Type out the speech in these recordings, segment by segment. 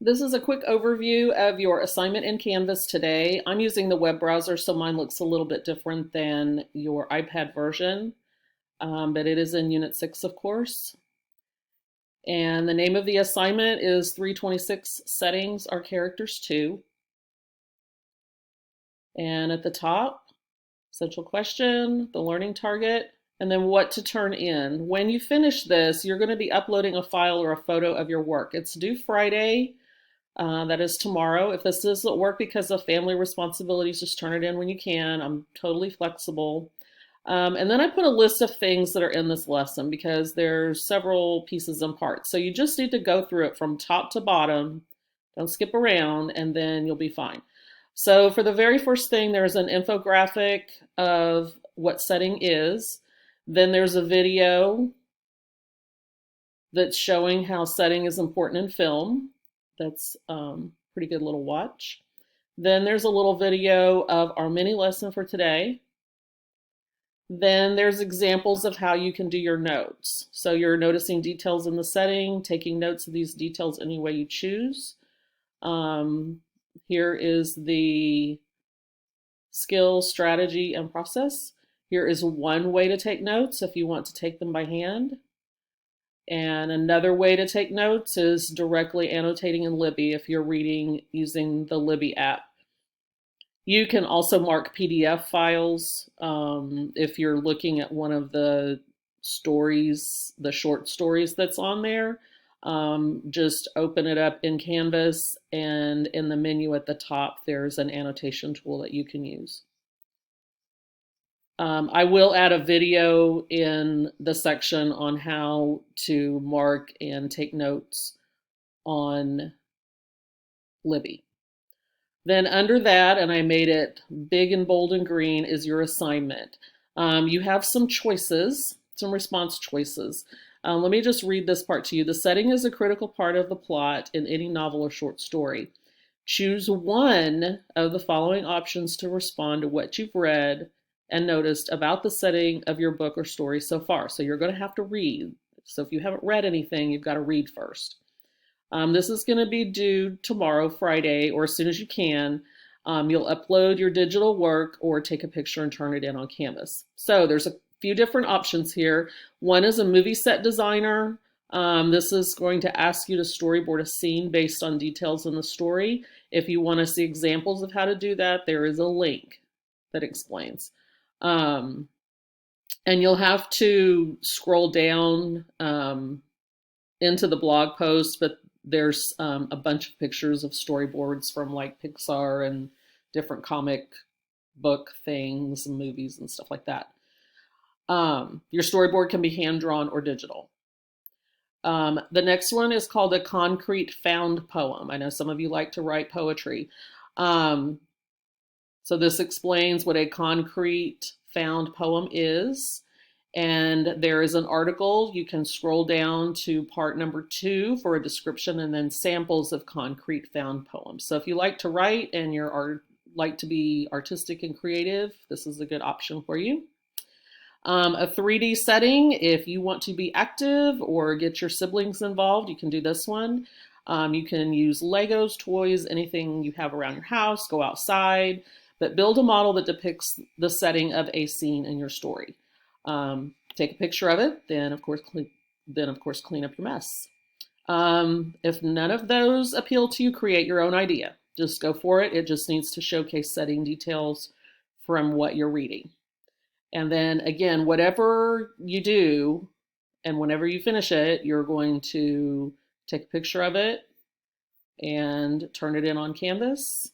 This is a quick overview of your assignment in Canvas today. I'm using the web browser, so mine looks a little bit different than your iPad version, but it is in Unit 6, of course. And the name of the assignment is 326 Settings Are Characters 2. And at the top, central question, the learning target, and then what to turn in. When you finish this, you're going to be uploading a file or a photo of your work. It's due Friday. That is tomorrow. If this doesn't work because of family responsibilities, just turn it in when you can. I'm totally flexible. And then I put a list of things that are in this lesson because there's several pieces and parts. So you just need to go through it from top to bottom. Don't skip around, and then you'll be fine. So for the very first thing, there's an infographic of what setting is. Then there's a video that's showing how setting is important in film. That's pretty good little watch. Then there's a little video of our mini lesson for today. Then there's examples of how you can do your notes. So you're noticing details in the setting, taking notes of these details any way you choose. Here is the skill, strategy, and process. Here is one way to take notes if you want to take them by hand. And another way to take notes is directly annotating in Libby if you're reading using the Libby app. You can also mark PDF files if you're looking at one of the stories, the short stories that's on there. Just open it up in Canvas, and in the menu at the top, there's an annotation tool that you can use. I will add a video in the section on how to mark and take notes on Libby. Then under that, and I made it big and bold and green, is your assignment. You have some choices, some response choices. Let me just read this part to you. The setting is a critical part of the plot in any novel or short story. Choose one of the following options to respond to what you've read and noticed about the setting of your book or story so far. So you're going to have to read. So if you haven't read anything, you've got to read first. This is going to be due tomorrow, Friday, or as soon as you can. You'll upload your digital work or take a picture and turn it in on Canvas. So there's a few different options here. One is a movie set designer. This is going to ask you to storyboard a scene based on details in the story. If you want to see examples of how to do that, there is a link that explains. And you'll have to scroll down into the blog post, but there's a bunch of pictures of storyboards from like Pixar and different comic book things and movies and stuff like that. Your storyboard can be hand-drawn or digital. The next one is called a concrete found poem. I know some of you like to write poetry. So this explains what a concrete found poem is. And there is an article. You can scroll down to part number 2 for a description and then samples of concrete found poems. So if you like to write and like to be artistic and creative, this is a good option for you. A 3D setting, if you want to be active or get your siblings involved, you can do this one. You can use Legos, toys, anything you have around your house, go outside, but build a model that depicts the setting of a scene in your story. Take a picture of it, then of course clean up your mess. If none of those appeal to you, create your own idea. Just go for it. It just needs to showcase setting details from what you're reading. And then again, whatever you do, and whenever you finish it, you're going to take a picture of it and turn it in on Canvas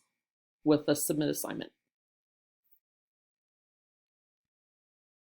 with the submit assignment.